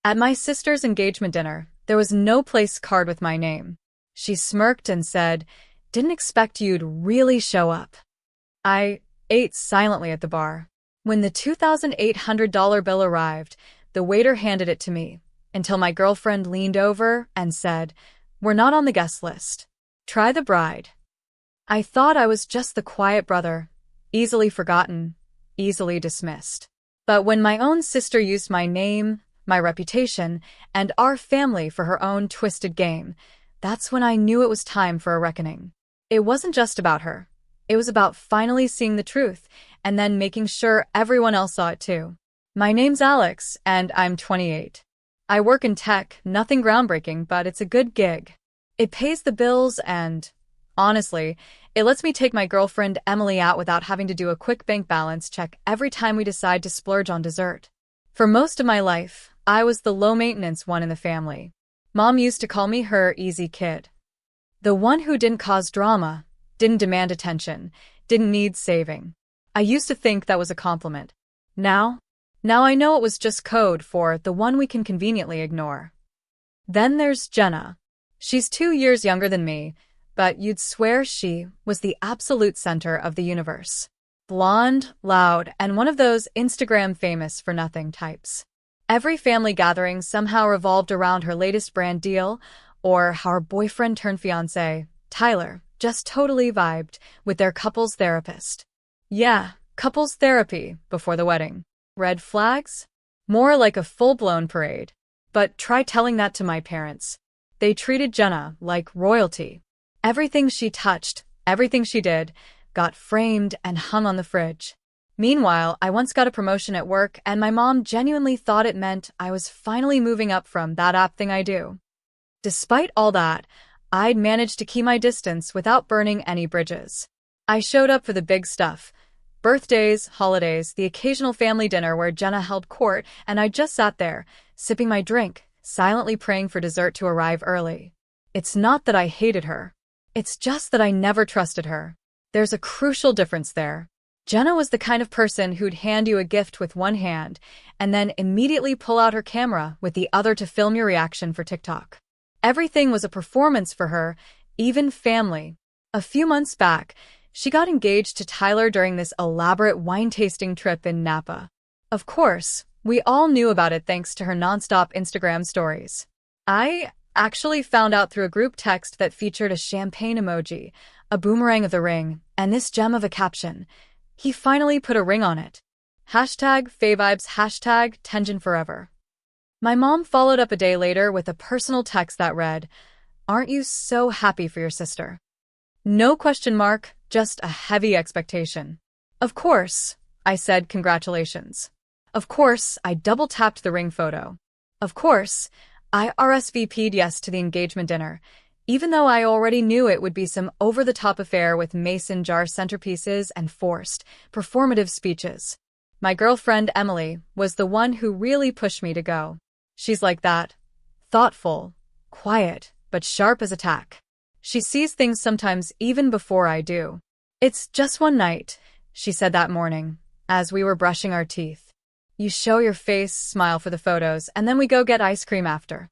At my sister's engagement dinner, there was no place card with my name. She smirked and said, "Didn't expect you'd really show up." I ate silently at the bar. When the $2,800 bill arrived, the waiter handed it to me, until my girlfriend leaned over and said, "We're not on the guest list. Try the bride." I thought I was just the quiet brother, easily forgotten, easily dismissed. But when my own sister used my name, my reputation, and our family for her own twisted game, that's when I knew it was time for a reckoning. It wasn't just about her. It was about finally seeing the truth and then making sure everyone else saw it too. My name's Alex, and I'm 28. I work in tech, nothing groundbreaking, but it's a good gig. It pays the bills and, honestly, it lets me take my girlfriend Emily out without having to do a quick bank balance check every time we decide to splurge on dessert. For most of my life, I was the low-maintenance one in the family. Mom used to call me her easy kid. The one who didn't cause drama, didn't demand attention, didn't need saving. I used to think that was a compliment. Now I know it was just code for the one we can conveniently ignore. Then there's Jenna. She's 2 years younger than me, but you'd swear she was the absolute center of the universe. Blonde, loud, and one of those Instagram famous for nothing types. Every family gathering somehow revolved around her latest brand deal, or how her boyfriend turned fiancé, Tyler, just totally vibed with their couples therapist. Yeah, couples therapy before the wedding. Red flags? More like a full-blown parade. But try telling that to my parents. They treated Jenna like royalty. Everything she touched, everything she did, got framed and hung on the fridge. Meanwhile, I once got a promotion at work, and my mom genuinely thought it meant I was finally moving up from that app thing I do. Despite all that, I'd managed to keep my distance without burning any bridges. I showed up for the big stuff. Birthdays, holidays, the occasional family dinner where Jenna held court, and I just sat there, sipping my drink, silently praying for dessert to arrive early. It's not that I hated her. It's just that I never trusted her. There's a crucial difference there. Jenna was the kind of person who'd hand you a gift with one hand and then immediately pull out her camera with the other to film your reaction for TikTok. Everything was a performance for her, even family. A few months back, she got engaged to Tyler during this elaborate wine-tasting trip in Napa. Of course, we all knew about it thanks to her nonstop Instagram stories. I actually found out through a group text that featured a champagne emoji, a boomerang of the ring, and this gem of a caption. He finally put a ring on it. #FaveVibes, #Tension Forever. My mom followed up a day later with a personal text that read, "Aren't you so happy for your sister?" No question mark, just a heavy expectation. Of course, I said congratulations. Of course, I double-tapped the ring photo. Of course, I RSVP'd yes to the engagement dinner, even though I already knew it would be some over-the-top affair with mason jar centerpieces and forced, performative speeches. My girlfriend Emily was the one who really pushed me to go. She's like that. Thoughtful, quiet, but sharp as a tack. She sees things sometimes even before I do. "It's just one night," she said that morning, as we were brushing our teeth. "You show your face, smile for the photos, and then we go get ice cream after."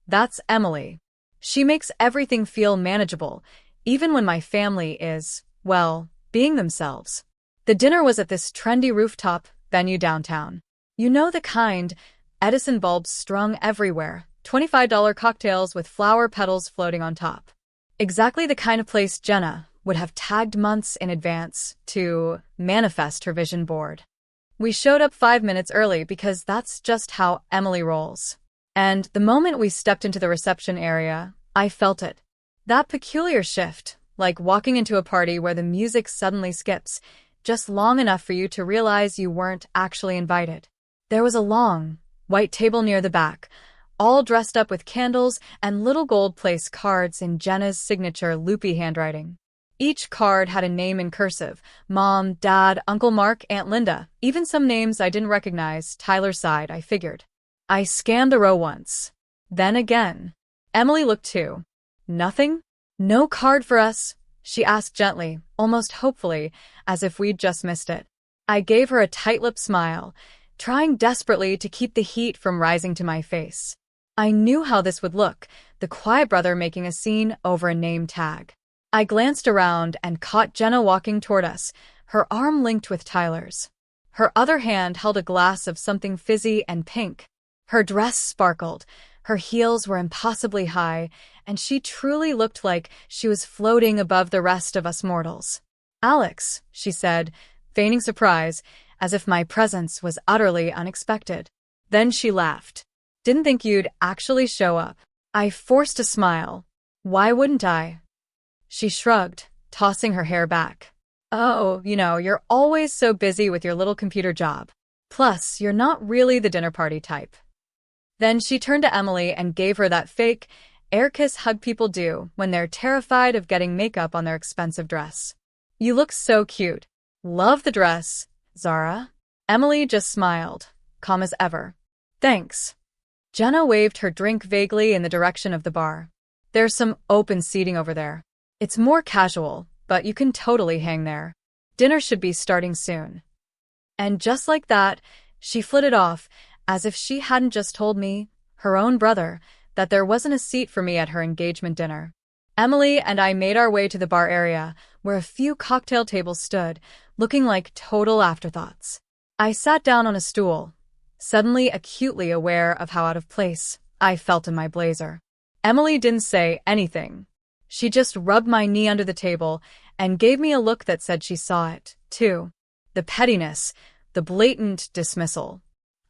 That's Emily. She makes everything feel manageable, even when my family is, well, being themselves. The dinner was at this trendy rooftop venue downtown. You know the kind, Edison bulbs strung everywhere, $25 cocktails with flower petals floating on top. Exactly the kind of place Jenna would have tagged months in advance to manifest her vision board. We showed up 5 minutes early because that's just how Emily rolls. And the moment we stepped into the reception area, I felt it. That peculiar shift, like walking into a party where the music suddenly skips, just long enough for you to realize you weren't actually invited. There was a long, white table near the back, all dressed up with candles and little gold place cards in Jenna's signature loopy handwriting. Each card had a name in cursive: Mom, Dad, Uncle Mark, Aunt Linda, even some names I didn't recognize. Tyler sighed, I figured. I scanned the row once. Then again. Emily looked too. Nothing? No card for us? She asked gently, almost hopefully, as if we'd just missed it. I gave her a tight-lipped smile. trying desperately to keep the heat from rising to my face. I knew how this would look, the quiet brother making a scene over a name tag. I glanced around and caught Jenna walking toward us, her arm linked with Tyler's. Her other hand held a glass of something fizzy and pink. Her dress sparkled, her heels were impossibly high, and she truly looked like she was floating above the rest of us mortals. "Alex," she said, feigning surprise, as if my presence was utterly unexpected. Then she laughed. "Didn't think you'd actually show up." I forced a smile. "Why wouldn't I?" She shrugged, tossing her hair back. "Oh, you're always so busy with your little computer job. Plus, you're not really the dinner party type." Then she turned to Emily and gave her that fake, air kiss hug people do when they're terrified of getting makeup on their expensive dress. "You look so cute. Love the dress, Zara." Emily just smiled, calm as ever. "Thanks." Jenna waved her drink vaguely in the direction of the bar. "There's some open seating over there. It's more casual, but you can totally hang there. Dinner should be starting soon." And just like that, she flitted off, as if she hadn't just told me, her own brother, that there wasn't a seat for me at her engagement dinner. Emily and I made our way to the bar area, where a few cocktail tables stood, looking like total afterthoughts. I sat down on a stool, suddenly acutely aware of how out of place I felt in my blazer. Emily didn't say anything. She just rubbed my knee under the table and gave me a look that said she saw it, too. The pettiness, the blatant dismissal.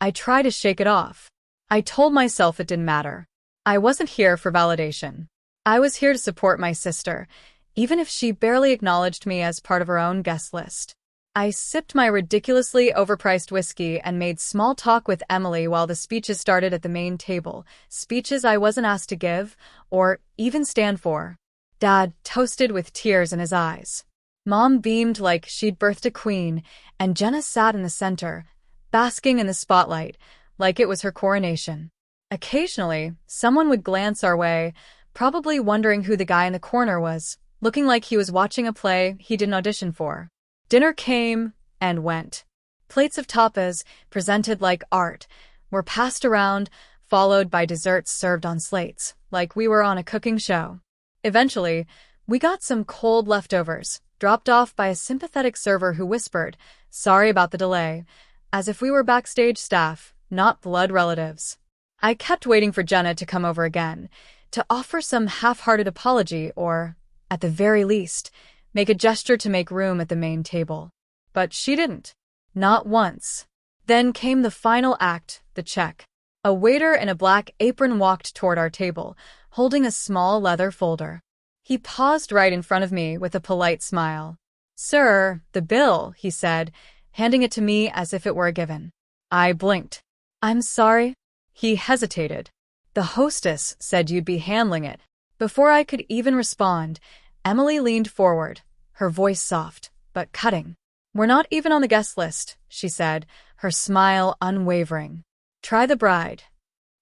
I tried to shake it off. I told myself it didn't matter. I wasn't here for validation. I was here to support my sister, even if she barely acknowledged me as part of her own guest list. I sipped my ridiculously overpriced whiskey and made small talk with Emily while the speeches started at the main table, speeches I wasn't asked to give, or even stand for. Dad toasted with tears in his eyes. Mom beamed like she'd birthed a queen, and Jenna sat in the center, basking in the spotlight, like it was her coronation. Occasionally, someone would glance our way, probably wondering who the guy in the corner was, looking like he was watching a play he didn't audition for. Dinner came and went. Plates of tapas, presented like art, were passed around, followed by desserts served on slates, like we were on a cooking show. Eventually, we got some cold leftovers, dropped off by a sympathetic server who whispered, "Sorry about the delay," as if we were backstage staff, not blood relatives. I kept waiting for Jenna to come over again, to offer some half-hearted apology or, at the very least, make a gesture to make room at the main table. But she didn't. Not once. Then came the final act, the check. A waiter in a black apron walked toward our table, holding a small leather folder. He paused right in front of me with a polite smile. "Sir, the bill," he said, handing it to me as if it were a given. I blinked. "I'm sorry." He hesitated. "The hostess said you'd be handling it." Before I could even respond, Emily leaned forward, her voice soft, but cutting. "We're not even on the guest list," she said, her smile unwavering. "Try the bride."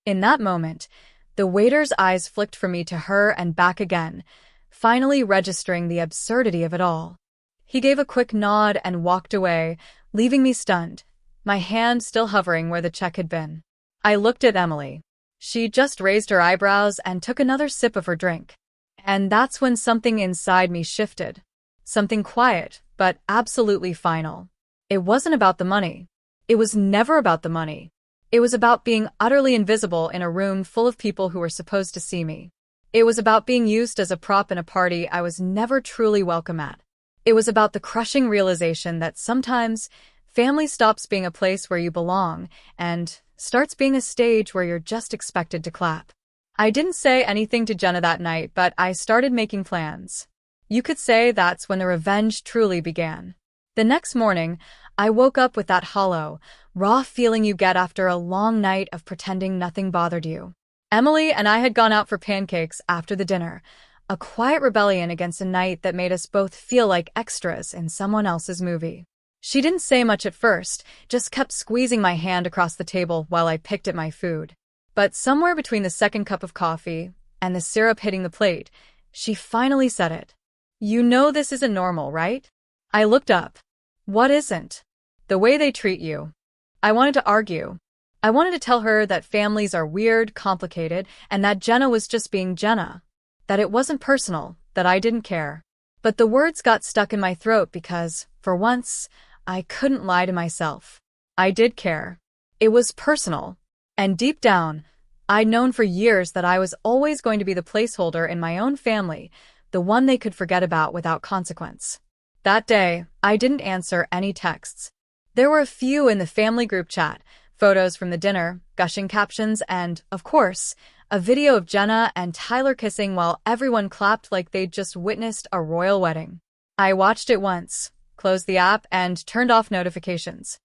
In that moment, the waiter's eyes flicked from me to her and back again, finally registering the absurdity of it all. He gave a quick nod and walked away, leaving me stunned, my hand still hovering where the check had been. I looked at Emily. She just raised her eyebrows and took another sip of her drink. And that's when something inside me shifted. Something quiet, but absolutely final. It wasn't about the money. It was never about the money. It was about being utterly invisible in a room full of people who were supposed to see me. It was about being used as a prop in a party I was never truly welcome at. It was about the crushing realization that sometimes family stops being a place where you belong and starts being a stage where you're just expected to clap. I didn't say anything to Jenna that night, but I started making plans. You could say that's when the revenge truly began. The next morning, I woke up with that hollow, raw feeling you get after a long night of pretending nothing bothered you. Emily and I had gone out for pancakes after the dinner, a quiet rebellion against a night that made us both feel like extras in someone else's movie. She didn't say much at first, just kept squeezing my hand across the table while I picked at my food. But somewhere between the second cup of coffee and the syrup hitting the plate, she finally said it. "You know this isn't normal, right?" I looked up. "What isn't?" "The way they treat you." I wanted to argue. I wanted to tell her that families are weird, complicated, and that Jenna was just being Jenna. That it wasn't personal, that I didn't care. But the words got stuck in my throat because, for once, I couldn't lie to myself. I did care. It was personal. And deep down, I'd known for years that I was always going to be the placeholder in my own family, the one they could forget about without consequence. That day, I didn't answer any texts. There were a few in the family group chat, photos from the dinner, gushing captions, and, of course, a video of Jenna and Tyler kissing while everyone clapped like they'd just witnessed a royal wedding. I watched it once, closed the app, and turned off notifications.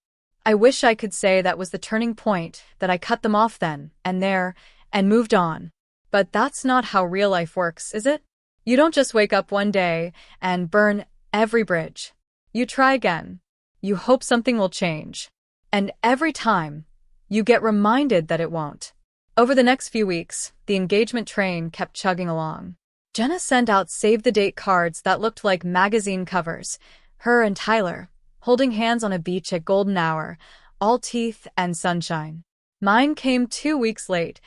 I wish I could say that was the turning point, that I cut them off then, and there, and moved on. But that's not how real life works, is it? You don't just wake up one day and burn every bridge. You try again. You hope something will change. And every time, you get reminded that it won't. Over the next few weeks, the engagement train kept chugging along. Jenna sent out save-the-date cards that looked like magazine covers, her and Tyler, holding hands on a beach at golden hour, all teeth and sunshine. Mine came 2 weeks late,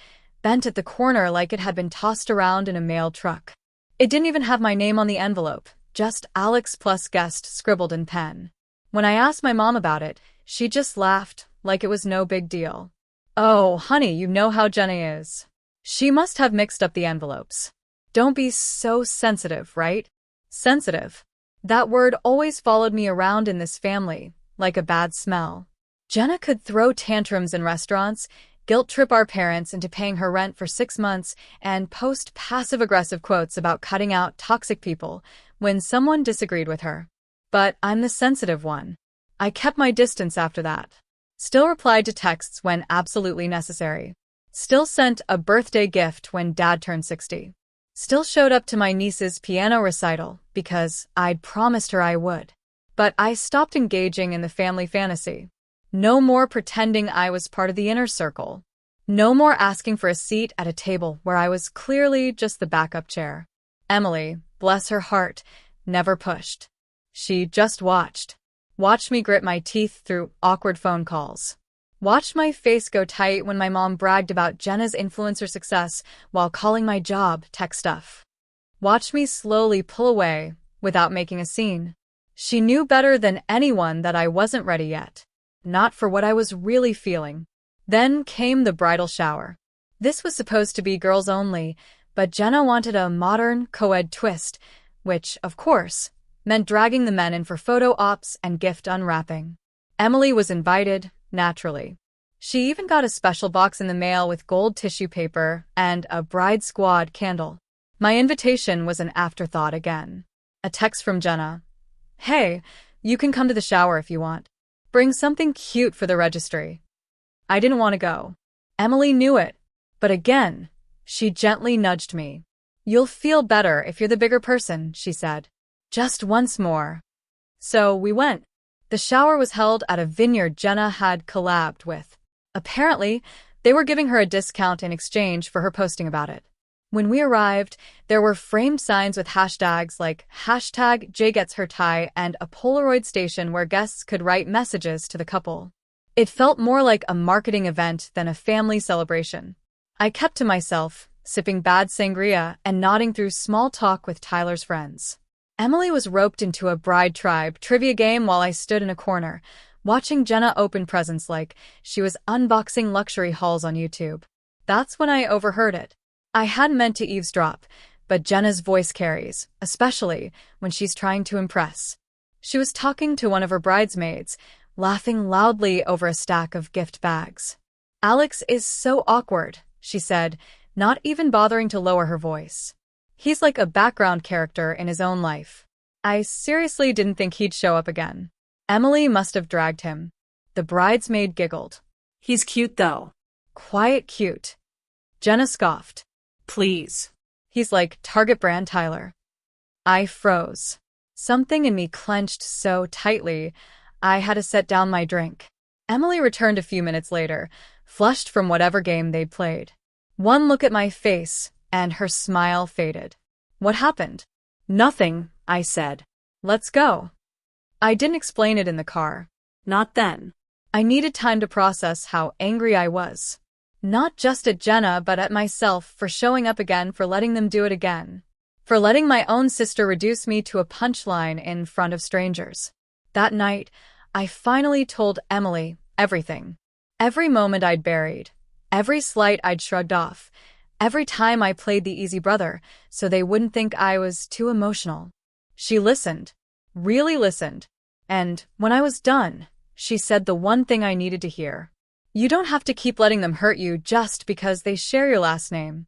bent at the corner like it had been tossed around in a mail truck. It didn't even have my name on the envelope, just Alex plus guest scribbled in pen. When I asked my mom about it, she just laughed, like it was no big deal. Oh, honey, you know how Jenna is. She must have mixed up the envelopes. Don't be so sensitive, right? Sensitive. That word always followed me around in this family, like a bad smell. Jenna could throw tantrums in restaurants, guilt-trip our parents into paying her rent for 6 months, and post passive-aggressive quotes about cutting out toxic people when someone disagreed with her. But I'm the sensitive one. I kept my distance after that. Still replied to texts when absolutely necessary. Still sent a birthday gift when Dad turned 60. Still showed up to my niece's piano recital because I'd promised her I would. But I stopped engaging in the family fantasy. No more pretending I was part of the inner circle. No more asking for a seat at a table where I was clearly just the backup chair. Emily, bless her heart, never pushed. She just watched. Watched me grit my teeth through awkward phone calls. Watched my face go tight when my mom bragged about Jenna's influencer success while calling my job tech stuff. Watched me slowly pull away without making a scene. She knew better than anyone that I wasn't ready yet. Not for what I was really feeling. Then came the bridal shower. This was supposed to be girls only, but Jenna wanted a modern, co-ed twist, which, of course, meant dragging the men in for photo ops and gift unwrapping. Emily was invited, naturally. She even got a special box in the mail with gold tissue paper and a bride squad candle. My invitation was an afterthought again. A text from Jenna. Hey, you can come to the shower if you want. Bring something cute for the registry. I didn't want to go. Emily knew it, but again, she gently nudged me. You'll feel better if you're the bigger person, she said. Just once more. So we went. The shower was held at a vineyard Jenna had collabed with. Apparently, they were giving her a discount in exchange for her posting about it. When we arrived, there were framed signs with hashtags like #JGetsHerTie and a Polaroid station where guests could write messages to the couple. It felt more like a marketing event than a family celebration. I kept to myself, sipping bad sangria and nodding through small talk with Tyler's friends. Emily was roped into a bride tribe trivia game while I stood in a corner, watching Jenna open presents like she was unboxing luxury hauls on YouTube. That's when I overheard it. I hadn't meant to eavesdrop, but Jenna's voice carries, especially when she's trying to impress. She was talking to one of her bridesmaids, laughing loudly over a stack of gift bags. Alex is so awkward, she said, not even bothering to lower her voice. He's like a background character in his own life. I seriously didn't think he'd show up again. Emily must have dragged him. The bridesmaid giggled. He's cute, though. Quiet cute. Jenna scoffed. Please. He's like Target brand Tyler. I froze. Something in me clenched so tightly, I had to set down my drink. Emily returned a few minutes later, flushed from whatever game they'd played. One look at my face, and her smile faded. What happened? Nothing, I said. Let's go. I didn't explain it in the car. Not then. I needed time to process how angry I was. Not just at Jenna, but at myself for showing up again, for letting them do it again. For letting my own sister reduce me to a punchline in front of strangers. That night, I finally told Emily everything. Every moment I'd buried. Every slight I'd shrugged off. Every time I played the easy brother, so they wouldn't think I was too emotional. She listened. Really listened. And when I was done, she said the one thing I needed to hear. You don't have to keep letting them hurt you just because they share your last name.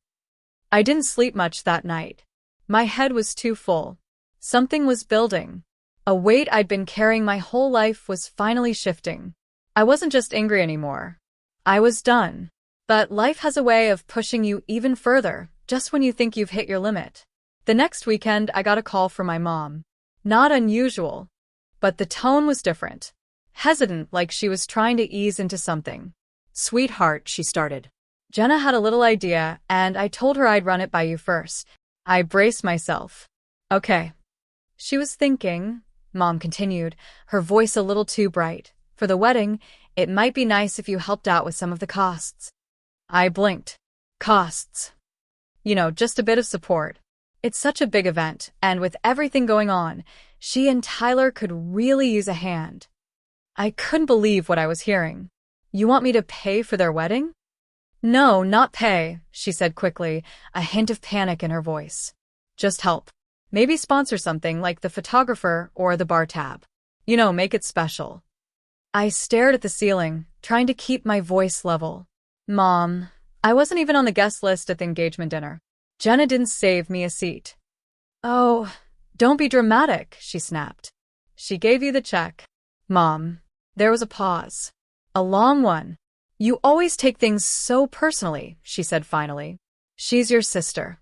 I didn't sleep much that night. My head was too full. Something was building. A weight I'd been carrying my whole life was finally shifting. I wasn't just angry anymore. I was done. But life has a way of pushing you even further, just when you think you've hit your limit. The next weekend, I got a call from my mom. Not unusual. But the tone was different. Hesitant, like she was trying to ease into something. Sweetheart, she started. Jenna had a little idea, and I told her I'd run it by you first. I braced myself. Okay. She was thinking, Mom continued, her voice a little too bright. For the wedding, it might be nice if you helped out with some of the costs. I blinked. Costs. You know, just a bit of support. It's such a big event, and with everything going on, she and Tyler could really use a hand. I couldn't believe what I was hearing. You want me to pay for their wedding? No, not pay, she said quickly, a hint of panic in her voice. Just help. Maybe sponsor something like the photographer or the bar tab. You know, make it special. I stared at the ceiling, trying to keep my voice level. Mom, I wasn't even on the guest list at the engagement dinner. Jenna didn't save me a seat. Oh, don't be dramatic, she snapped. She gave you the check. Mom. There was a pause. A long one. You always take things so personally, she said finally. She's your sister.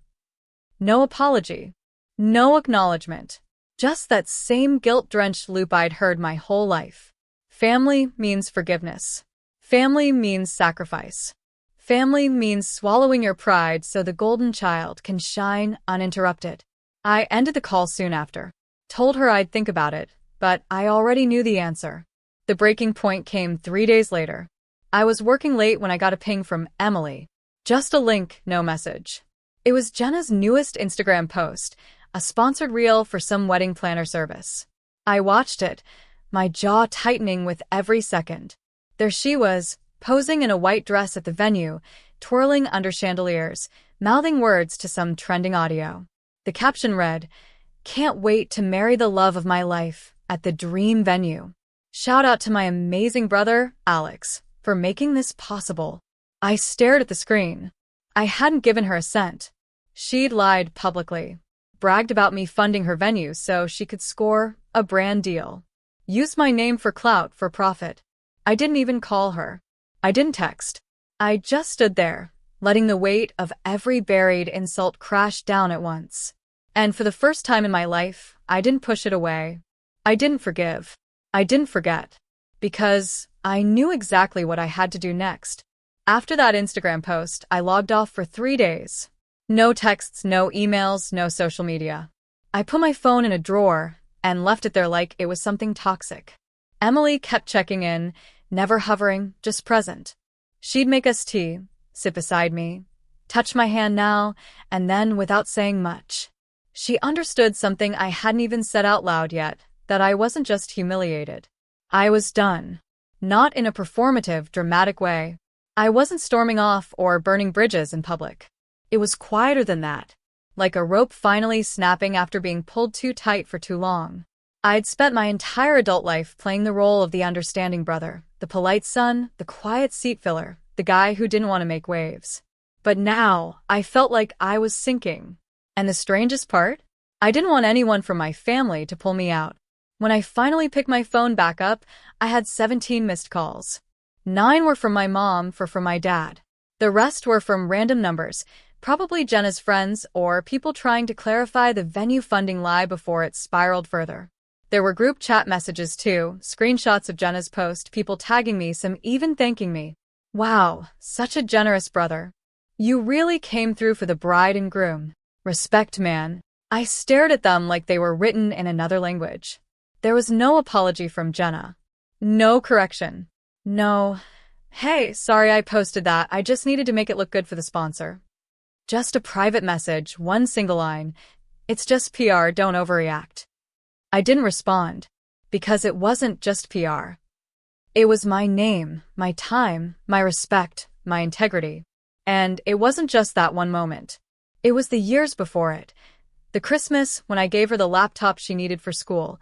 No apology. No acknowledgement. Just that same guilt-drenched loop I'd heard my whole life. Family means forgiveness. Family means sacrifice. Family means swallowing your pride so the golden child can shine uninterrupted. I ended the call soon after. Told her I'd think about it, but I already knew the answer. The breaking point came 3 days later. I was working late when I got a ping from Emily. Just a link, no message. It was Jenna's newest Instagram post, a sponsored reel for some wedding planner service. I watched it, my jaw tightening with every second. There she was, posing in a white dress at the venue, twirling under chandeliers, mouthing words to some trending audio. The caption read, "Can't wait to marry the love of my life at the dream venue. Shout out to my amazing brother, Alex, for making this possible." I stared at the screen. I hadn't given her a cent. She'd lied publicly, bragged about me funding her venue so she could score a brand deal. Used my name for clout, for profit. I didn't even call her. I didn't text. I just stood there, letting the weight of every buried insult crash down at once. And for the first time in my life, I didn't push it away. I didn't forgive. I didn't forget. Because I knew exactly what I had to do next. After that Instagram post, I logged off for 3 days. No texts, no emails, no social media. I put my phone in a drawer and left it there like it was something toxic. Emily kept checking in, never hovering, just present. She'd make us tea, sit beside me, touch my hand now, and then without saying much. She understood something I hadn't even said out loud yet, that I wasn't just humiliated. I was done. Not in a performative, dramatic way. I wasn't storming off or burning bridges in public. It was quieter than that, like a rope finally snapping after being pulled too tight for too long. I'd spent my entire adult life playing the role of the understanding brother, the polite son, the quiet seat filler, the guy who didn't want to make waves. But now, I felt like I was sinking. And the strangest part? I didn't want anyone from my family to pull me out. When I finally picked my phone back up, I had 17 missed calls. 9 were from my mom, 4 from my dad. The rest were from random numbers, probably Jenna's friends or people trying to clarify the venue funding lie before it spiraled further. There were group chat messages too, screenshots of Jenna's post, people tagging me, some even thanking me. Wow, such a generous brother. You really came through for the bride and groom. Respect, man. I stared at them like they were written in another language. There was no apology from Jenna. No correction. No. Hey, sorry I posted that. I just needed to make it look good for the sponsor. Just a private message, one single line. It's just PR, don't overreact. I didn't respond. Because it wasn't just PR. It was my name, my time, my respect, my integrity. And it wasn't just that one moment. It was the years before it. The Christmas when I gave her the laptop she needed for school,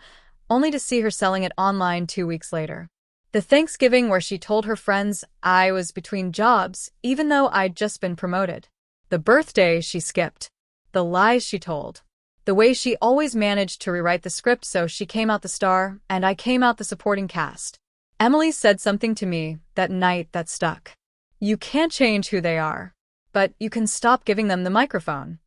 only to see her selling it online 2 weeks later. The Thanksgiving where she told her friends I was between jobs, even though I'd just been promoted. The birthday she skipped. The lies she told. The way she always managed to rewrite the script so she came out the star and I came out the supporting cast. Emily said something to me that night that stuck. You can't change who they are, but you can stop giving them the microphone.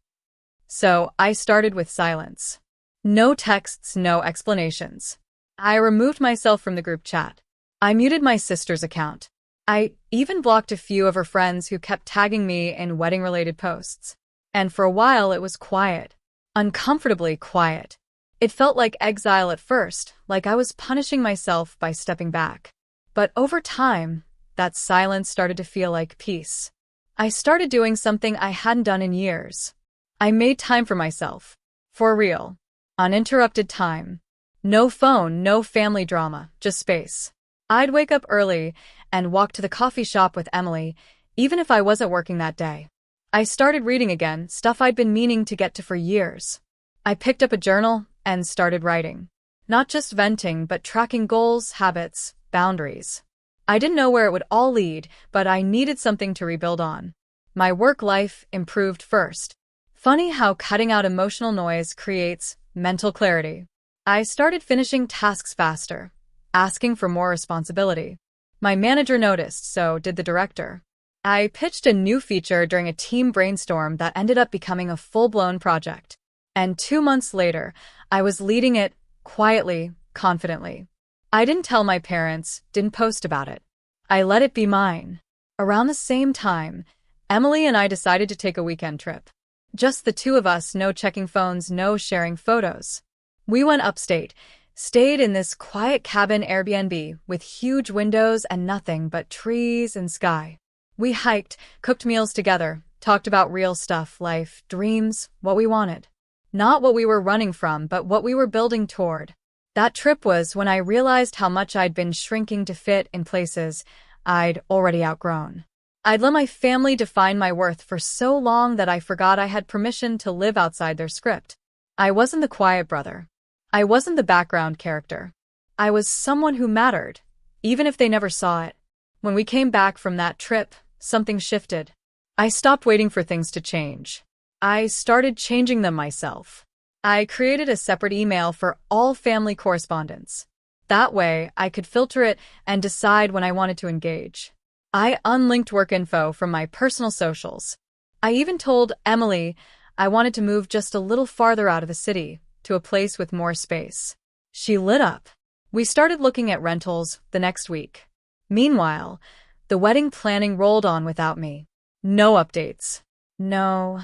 So I started with silence. No texts, no explanations. I removed myself from the group chat. I muted my sister's account. I even blocked a few of her friends who kept tagging me in wedding-related posts. And for a while it was quiet. Uncomfortably quiet. It felt like exile at first, like I was punishing myself by stepping back. But over time, that silence started to feel like peace. I started doing something I hadn't done in years. I made time for myself. For real. Uninterrupted time. No phone, no family drama, just space. I'd wake up early and walk to the coffee shop with Emily, even if I wasn't working that day. I started reading again, stuff I'd been meaning to get to for years. I picked up a journal and started writing. Not just venting, but tracking goals, habits, boundaries. I didn't know where it would all lead, but I needed something to rebuild on. My work life improved first. Funny how cutting out emotional noise creates mental clarity. I started finishing tasks faster, asking for more responsibility. My manager noticed, so did the director. I pitched a new feature during a team brainstorm that ended up becoming a full-blown project. And 2 months later, I was leading it quietly, confidently. I didn't tell my parents, didn't post about it. I let it be mine. Around the same time, Emily and I decided to take a weekend trip. Just the two of us, no checking phones, no sharing photos. We went upstate, stayed in this quiet cabin Airbnb with huge windows and nothing but trees and sky. We hiked, cooked meals together, talked about real stuff, life, dreams, what we wanted. Not what we were running from, but what we were building toward. That trip was when I realized how much I'd been shrinking to fit in places I'd already outgrown. I'd let my family define my worth for so long that I forgot I had permission to live outside their script. I wasn't the quiet brother. I wasn't the background character. I was someone who mattered, even if they never saw it. When we came back from that trip, something shifted. I stopped waiting for things to change. I started changing them myself. I created a separate email for all family correspondence. That way, I could filter it and decide when I wanted to engage. I unlinked work info from my personal socials. I even told Emily I wanted to move just a little farther out of the city, to a place with more space. She lit up. We started looking at rentals the next week. Meanwhile, the wedding planning rolled on without me. No updates. No.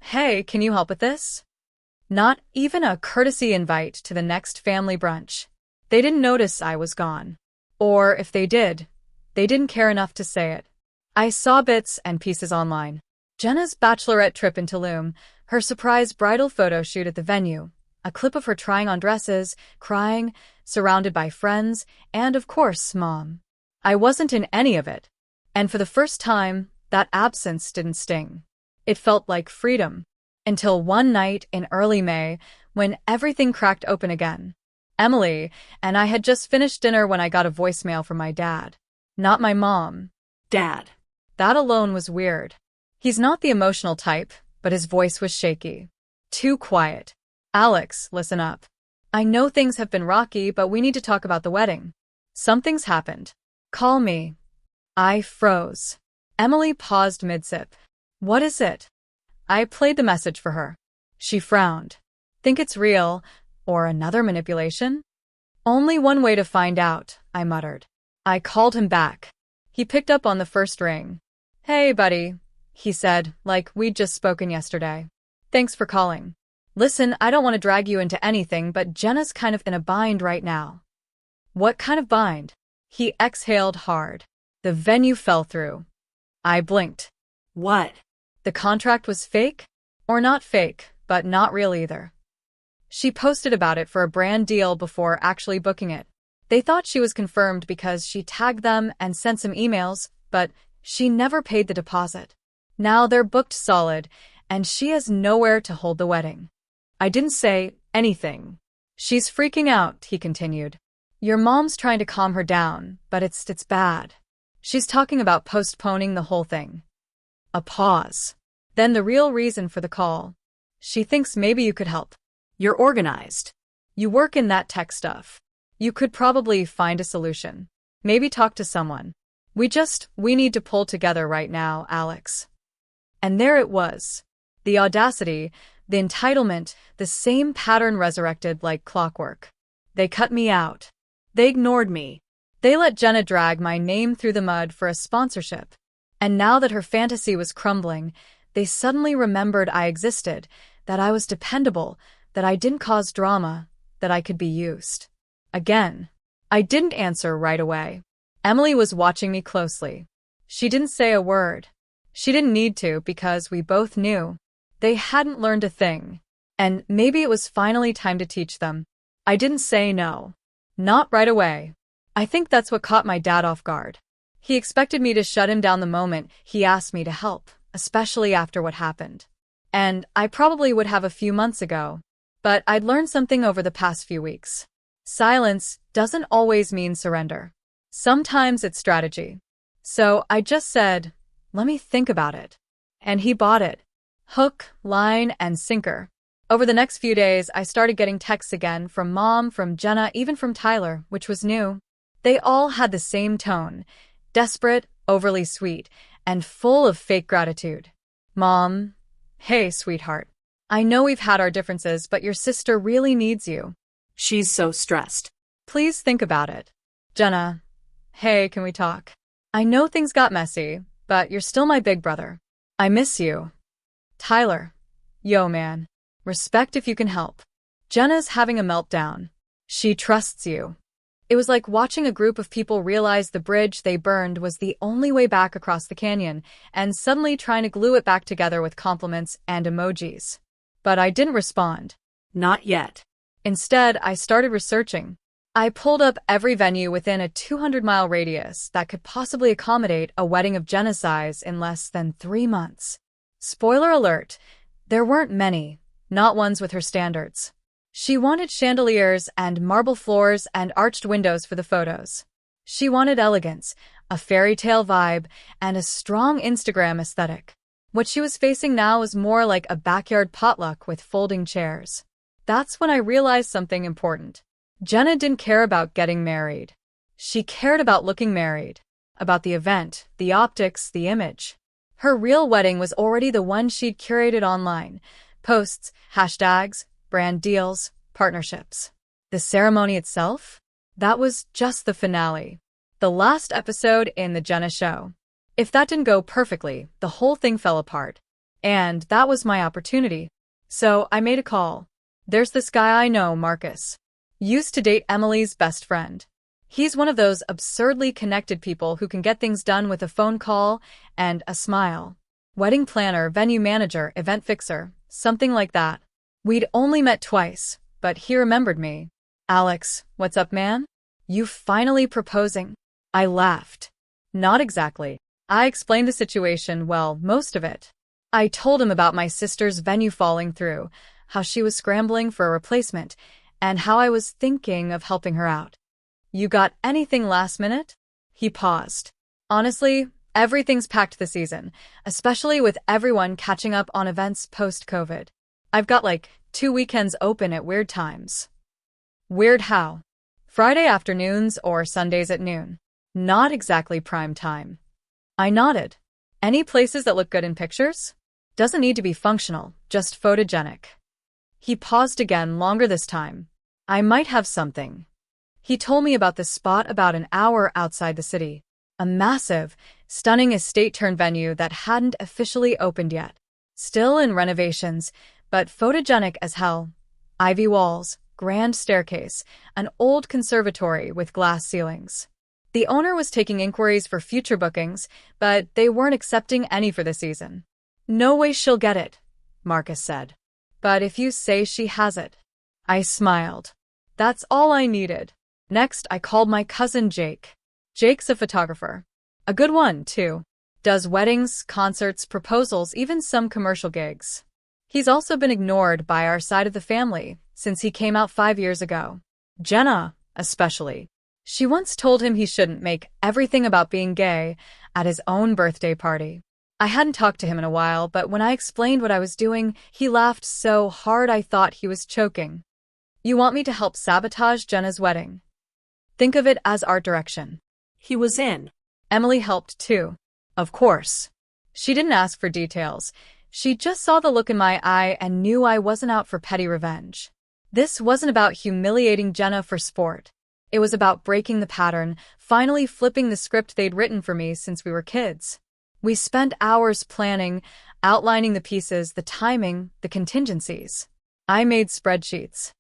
Hey, can you help with this? Not even a courtesy invite to the next family brunch. They didn't notice I was gone. Or if they did, they didn't care enough to say it. I saw bits and pieces online. Jenna's bachelorette trip in Tulum, her surprise bridal photo shoot at the venue, a clip of her trying on dresses, crying, surrounded by friends, and of course, Mom. I wasn't in any of it. And for the first time, that absence didn't sting. It felt like freedom. Until one night in early May, when everything cracked open again. Emily and I had just finished dinner when I got a voicemail from my dad. Not my mom. Dad. That alone was weird. He's not the emotional type, but his voice was shaky. Too quiet. Alex, listen up. I know things have been rocky, but we need to talk about the wedding. Something's happened. Call me. I froze. Emily paused mid-sip. What is it? I played the message for her. She frowned. Think it's real, or another manipulation? Only one way to find out, I muttered. I called him back. He picked up on the first ring. Hey, buddy, he said, like we'd just spoken yesterday. Thanks for calling. Listen, I don't want to drag you into anything, but Jenna's kind of in a bind right now. What kind of bind? He exhaled hard. The venue fell through. I blinked. What? The contract was fake? Or not fake, but not real either. She posted about it for a brand deal before actually booking it. They thought she was confirmed because she tagged them and sent some emails, but she never paid the deposit. Now they're booked solid, and she has nowhere to hold the wedding. I didn't say anything. She's freaking out, he continued. Your mom's trying to calm her down, but it's bad. She's talking about postponing the whole thing. A pause. Then the real reason for the call. She thinks maybe you could help. You're organized. You work in that tech stuff. You could probably find a solution. Maybe talk to someone. We need to pull together right now, Alex. And there it was. The audacity, the entitlement, the same pattern resurrected like clockwork. They cut me out. They ignored me. They let Jenna drag my name through the mud for a sponsorship. And now that her fantasy was crumbling, they suddenly remembered I existed, that I was dependable, that I didn't cause drama, that I could be used. Again. I didn't answer right away. Emily was watching me closely. She didn't say a word. She didn't need to because we both knew. They hadn't learned a thing. And maybe it was finally time to teach them. I didn't say no. Not right away. I think that's what caught my dad off guard. He expected me to shut him down the moment he asked me to help, especially after what happened. And I probably would have a few months ago. But I'd learned something over the past few weeks. Silence doesn't always mean surrender. Sometimes it's strategy. So I just said, let me think about it. And he bought it. Hook, line, and sinker. Over the next few days, I started getting texts again from Mom, from Jenna, even from Tyler, which was new. They all had the same tone. Desperate, overly sweet, and full of fake gratitude. Mom, hey, sweetheart. I know we've had our differences, but your sister really needs you. She's so stressed. Please think about it. Jenna, hey, can we talk? I know things got messy, but you're still my big brother. I miss you. Tyler, yo man, respect if you can help. Jenna's having a meltdown. She trusts you. It was like watching a group of people realize the bridge they burned was the only way back across the canyon, and suddenly trying to glue it back together with compliments and emojis. But I didn't respond. Not yet. Instead, I started researching. I pulled up every venue within a 200-mile radius that could possibly accommodate a wedding of Jenna's size in less than 3 months. Spoiler alert, there weren't many, not ones with her standards. She wanted chandeliers and marble floors and arched windows for the photos. She wanted elegance, a fairy tale vibe, and a strong Instagram aesthetic. What she was facing now was more like a backyard potluck with folding chairs. That's when I realized something important. Jenna didn't care about getting married. She cared about looking married, about the event, the optics, the image. Her real wedding was already the one she'd curated online. Posts, hashtags, brand deals, partnerships. The ceremony itself? That was just the finale. The last episode in the Jenna show. If that didn't go perfectly, the whole thing fell apart. And that was my opportunity. So I made a call. There's this guy I know, Marcus. Used to date Emily's best friend. He's one of those absurdly connected people who can get things done with a phone call and a smile. Wedding planner, venue manager, event fixer, something like that. We'd only met twice, but he remembered me. Alex, what's up, man? You finally proposing? I laughed. Not exactly. I explained the situation, well, most of it. I told him about my sister's venue falling through, how she was scrambling for a replacement, and how I was thinking of helping her out. You got anything last minute? He paused. Honestly, everything's packed this season, especially with everyone catching up on events post-COVID. I've got like 2 weekends open at weird times. Weird how? Friday afternoons or Sundays at noon. Not exactly prime time. I nodded. Any places that look good in pictures? Doesn't need to be functional, just photogenic. He paused again, longer this time. I might have something. He told me about this spot about an hour outside the city. A massive, stunning estate-turned venue that hadn't officially opened yet. Still in renovations, but photogenic as hell. Ivy walls, grand staircase, an old conservatory with glass ceilings. The owner was taking inquiries for future bookings, but they weren't accepting any for the season. "No way she'll get it," Marcus said. "But if you say she has it." I smiled. That's all I needed. Next, I called my cousin Jake. Jake's a photographer. A good one, too. Does weddings, concerts, proposals, even some commercial gigs. He's also been ignored by our side of the family since he came out 5 years ago. Jenna, especially. She once told him he shouldn't make everything about being gay at his own birthday party. I hadn't talked to him in a while, but when I explained what I was doing, he laughed so hard I thought he was choking. "You want me to help sabotage Jenna's wedding? Think of it as art direction." He was in. Emily helped too. Of course. She didn't ask for details. She just saw the look in my eye and knew I wasn't out for petty revenge. This wasn't about humiliating Jenna for sport. It was about breaking the pattern, finally flipping the script they'd written for me since we were kids. We spent hours planning, outlining the pieces, the timing, the contingencies. I made spreadsheets.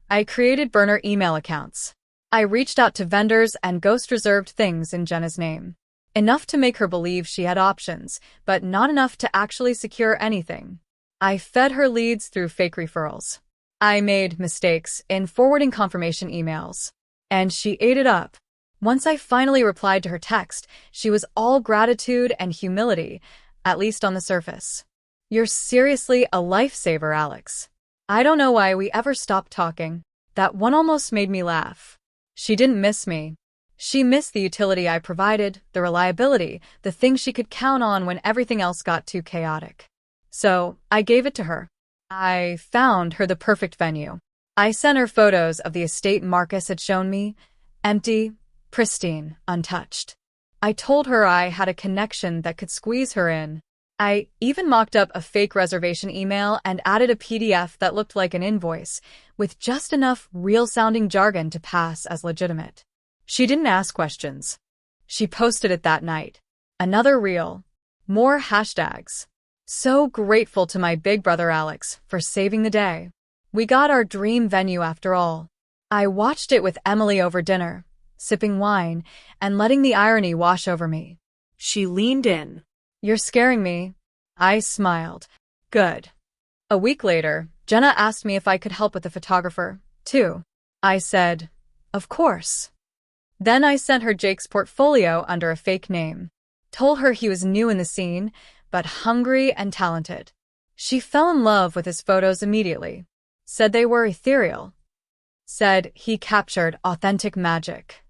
I created burner email accounts. I reached out to vendors and ghost-reserved things in Jenna's name. Enough to make her believe she had options, but not enough to actually secure anything. I fed her leads through fake referrals. I made mistakes in forwarding confirmation emails. And she ate it up. Once I finally replied to her text, she was all gratitude and humility, at least on the surface. "You're seriously a lifesaver, Alex." I don't know why we ever stopped talking. That one almost made me laugh. She didn't miss me. She missed the utility I provided, the reliability, the thing she could count on when everything else got too chaotic. So, I gave it to her. I found her the perfect venue. I sent her photos of the estate Marcus had shown me, empty, pristine, untouched. I told her I had a connection that could squeeze her in. I even mocked up a fake reservation email and added a PDF that looked like an invoice, with just enough real-sounding jargon to pass as legitimate. She didn't ask questions. She posted it that night. Another reel. More hashtags. So grateful to my big brother Alex for saving the day. We got our dream venue after all. I watched it with Emily over dinner, sipping wine, and letting the irony wash over me. She leaned in. "You're scaring me." I smiled. "Good." A week later, Jenna asked me if I could help with the photographer, too. I said, "Of course." Then I sent her Jake's portfolio under a fake name. Told her he was new in the scene, but hungry and talented. She fell in love with his photos immediately. Said they were ethereal. Said he captured authentic magic.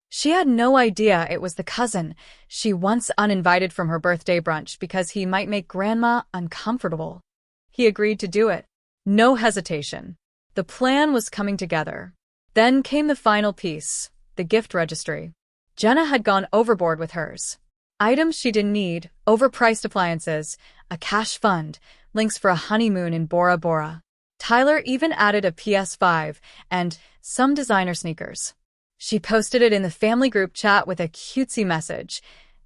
She had no idea it was the cousin she once uninvited from her birthday brunch because he might make Grandma uncomfortable. He agreed to do it. No hesitation. The plan was coming together. Then came the final piece, the gift registry. Jenna had gone overboard with hers. Items she didn't need, overpriced appliances, a cash fund, links for a honeymoon in Bora Bora. Tyler even added a PS5 and some designer sneakers. She posted it in the family group chat with a cutesy message,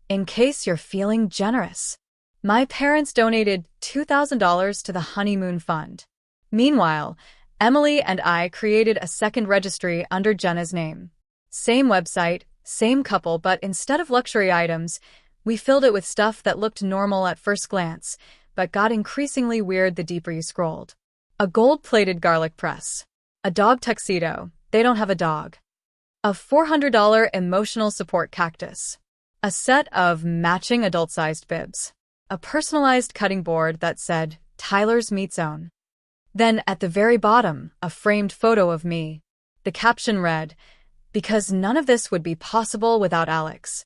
"In case you're feeling generous." My parents donated $2,000 to the honeymoon fund. Meanwhile, Emily and I created a second registry under Jenna's name. Same website, same couple, but instead of luxury items, we filled it with stuff that looked normal at first glance, but got increasingly weird the deeper you scrolled. A gold-plated garlic press. A dog tuxedo. They don't have a dog. A $400 emotional support cactus. A set of matching adult-sized bibs. A personalized cutting board that said, "Tyler's Meat Zone." Then, at the very bottom, a framed photo of me. The caption read, "Because none of this would be possible without Alex."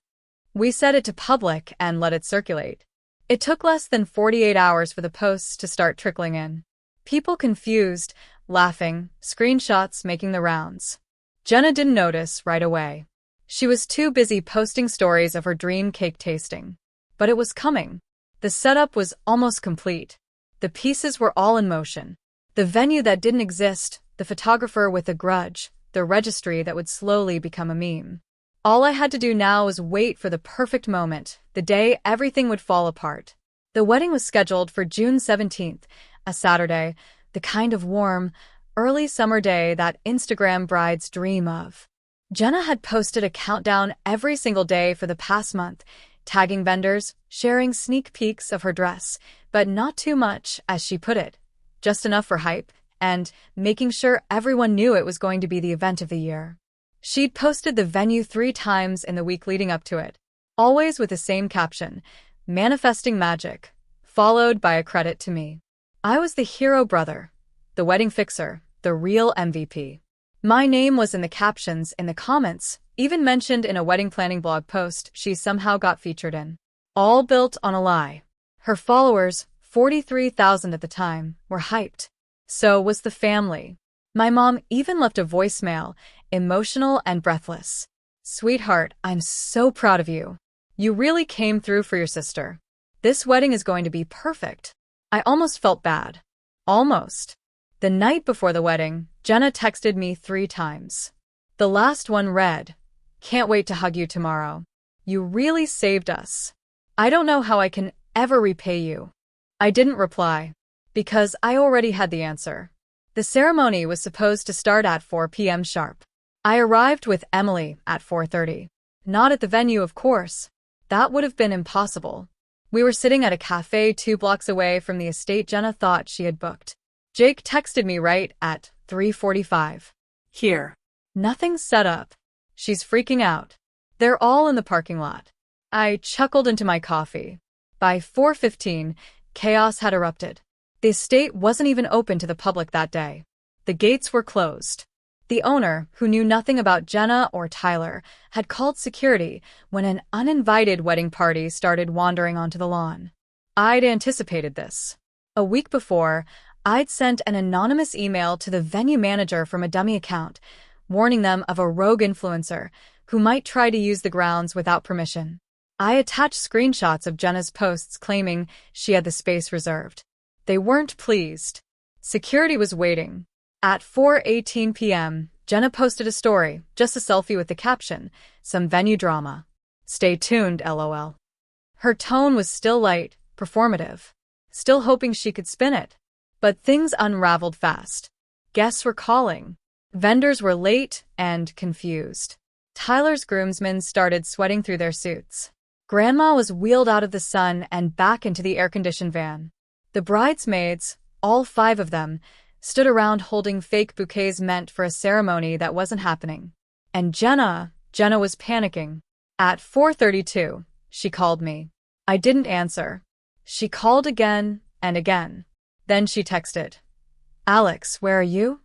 We set it to public and let it circulate. It took less than 48 hours for the posts to start trickling in. People confused, laughing, screenshots making the rounds. Jenna didn't notice right away. She was too busy posting stories of her dream cake tasting. But it was coming. The setup was almost complete. The pieces were all in motion. The venue that didn't exist, the photographer with a grudge, the registry that would slowly become a meme. All I had to do now was wait for the perfect moment, the day everything would fall apart. The wedding was scheduled for June 17th, a Saturday, the kind of warm, early summer day that Instagram brides dream of. Jenna had posted a countdown every single day for the past month, tagging vendors, sharing sneak peeks of her dress, but not too much, as she put it, just enough for hype, and making sure everyone knew it was going to be the event of the year. She'd posted the venue 3 times in the week leading up to it, always with the same caption, "Manifesting Magic," followed by a credit to me. I was the hero brother, the wedding fixer, the real MVP. My name was in the captions, in the comments, even mentioned in a wedding planning blog post she somehow got featured in. All built on a lie. Her followers, 43,000 at the time, were hyped. So was the family. My mom even left a voicemail, emotional and breathless. "Sweetheart, I'm so proud of you. You really came through for your sister. This wedding is going to be perfect." I almost felt bad. Almost. The night before the wedding, Jenna texted me 3 times. The last one read, "Can't wait to hug you tomorrow. You really saved us. I don't know how I can ever repay you." I didn't reply, because I already had the answer. The ceremony was supposed to start at 4 p.m. sharp. I arrived with Emily at 4:30. Not at the venue, of course. That would have been impossible. We were sitting at a cafe 2 blocks away from the estate Jenna thought she had booked. Jake texted me right at 3:45. Here. "Nothing's set up. She's freaking out. They're all in the parking lot." I chuckled into my coffee. By 4:15, chaos had erupted. The estate wasn't even open to the public that day. The gates were closed. The owner, who knew nothing about Jenna or Tyler, had called security when an uninvited wedding party started wandering onto the lawn. I'd anticipated this. A week before, I'd sent an anonymous email to the venue manager from a dummy account, warning them of a rogue influencer who might try to use the grounds without permission. I attached screenshots of Jenna's posts claiming she had the space reserved. They weren't pleased. Security was waiting. At 4:18 p.m., Jenna posted a story, just a selfie with the caption, "Some venue drama. Stay tuned, LOL." Her tone was still light, performative, still hoping she could spin it. But things unraveled fast. Guests were calling. Vendors were late and confused. Tyler's groomsmen started sweating through their suits. Grandma was wheeled out of the sun and back into the air-conditioned van. The bridesmaids, all 5 of them, stood around holding fake bouquets meant for a ceremony that wasn't happening. And Jenna was panicking. At 4:32, she called me. I didn't answer. She called again and again. Then she texted, "Alex, where are you?"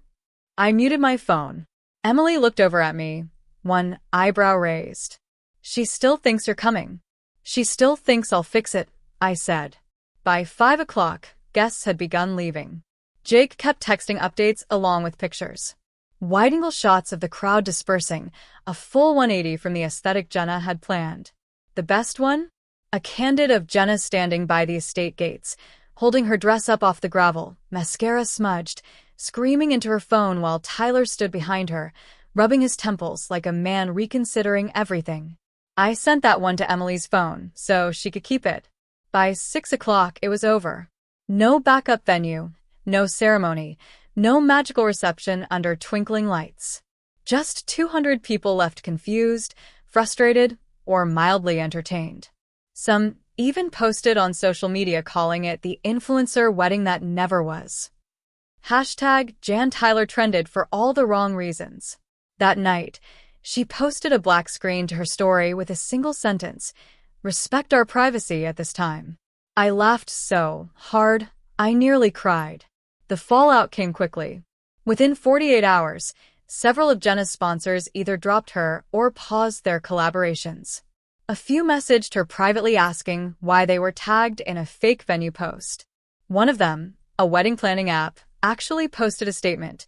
I muted my phone. Emily looked over at me, one eyebrow raised. "She still thinks you're coming. She still thinks I'll fix it," I said. By 5 o'clock, guests had begun leaving. Jake kept texting updates along with pictures. Wide-angle shots of the crowd dispersing, a full 180 from the aesthetic Jenna had planned. The best one? A candid of Jenna standing by the estate gates, holding her dress up off the gravel, mascara smudged, screaming into her phone while Tyler stood behind her, rubbing his temples like a man reconsidering everything. I sent that one to Emily's phone, so she could keep it. By 6 o'clock, it was over. No backup venue, no ceremony, no magical reception under twinkling lights. Just 200 people left confused, frustrated, or mildly entertained. Some even posted on social media calling it the influencer wedding that never was. Hashtag Jan Tyler trended for all the wrong reasons. That night, she posted a black screen to her story with a single sentence, "Respect our privacy at this time." I laughed so hard, I nearly cried. The fallout came quickly. Within 48 hours, several of Jenna's sponsors either dropped her or paused their collaborations. A few messaged her privately asking why they were tagged in a fake venue post. One of them, a wedding planning app, actually posted a statement,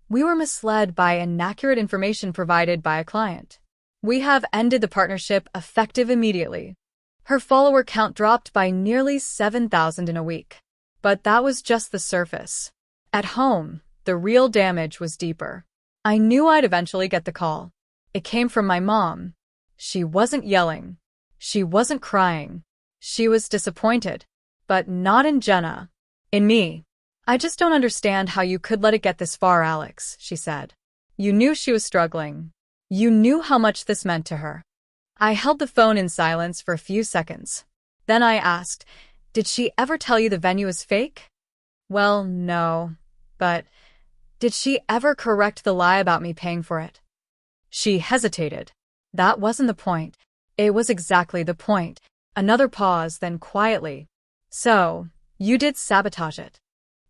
"We were misled by inaccurate information provided by a client. We have ended the partnership effective immediately." Her follower count dropped by nearly 7,000 in a week. But that was just the surface. At home, the real damage was deeper. I knew I'd eventually get the call. It came from my mom. She wasn't yelling. She wasn't crying. She was disappointed. But not in Jenna. In me. "I just don't understand how you could let it get this far, Alex," she said. "You knew she was struggling. You knew how much this meant to her. I held the phone in silence for a few seconds. Then I asked, did she ever tell you the venue is fake? Well, no. But did she ever correct the lie about me paying for it? She hesitated. That wasn't the point. It was exactly the point. Another pause, then quietly. So, you did sabotage it.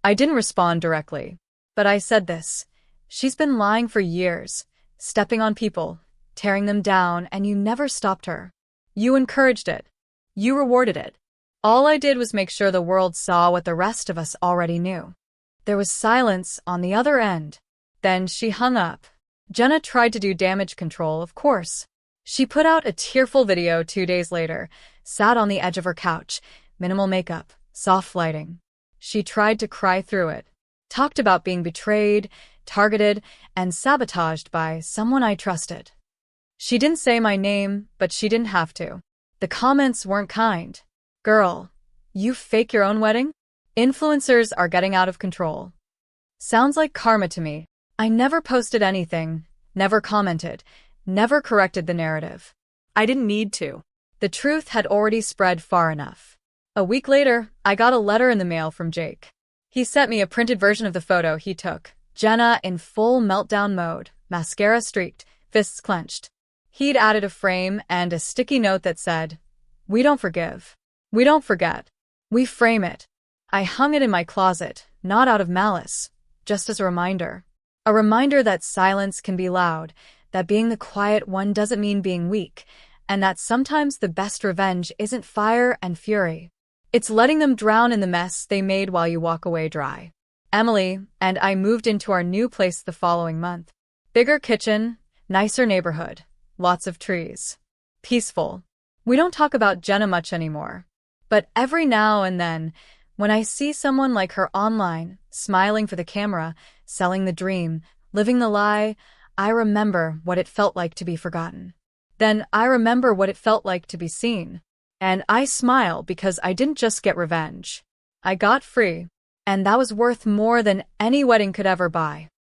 I didn't respond directly. But I said this. She's been lying for years, stepping on people, tearing them down, and you never stopped her. You encouraged it. You rewarded it. All I did was make sure the world saw what the rest of us already knew. There was silence on the other end. Then she hung up. Jenna tried to do damage control, of course. She put out a tearful video 2 days later, sat on the edge of her couch, minimal makeup, soft lighting. She tried to cry through it. Talked about being betrayed, targeted, and sabotaged by someone I trusted. She didn't say my name, but she didn't have to. The comments weren't kind. Girl, you fake your own wedding? Influencers are getting out of control. Sounds like karma to me. I never posted anything, never commented, never corrected the narrative. I didn't need to. The truth had already spread far enough. A week later, I got a letter in the mail from Jake. He sent me a printed version of the photo he took. Jenna in full meltdown mode, mascara streaked, fists clenched. He'd added a frame and a sticky note that said, "We don't forgive. We don't forget. We frame it." I hung it in my closet, not out of malice, just as a reminder. A reminder that silence can be loud, that being the quiet one doesn't mean being weak, and that sometimes the best revenge isn't fire and fury. It's letting them drown in the mess they made while you walk away dry. Emily and I moved into our new place the following month. Bigger kitchen, nicer neighborhood, lots of trees. Peaceful. We don't talk about Jenna much anymore. But every now and then, when I see someone like her online, smiling for the camera, selling the dream, living the lie, I remember what it felt like to be forgotten. Then I remember what it felt like to be seen. And I smile because I didn't just get revenge. I got free. And that was worth more than any wedding could ever buy.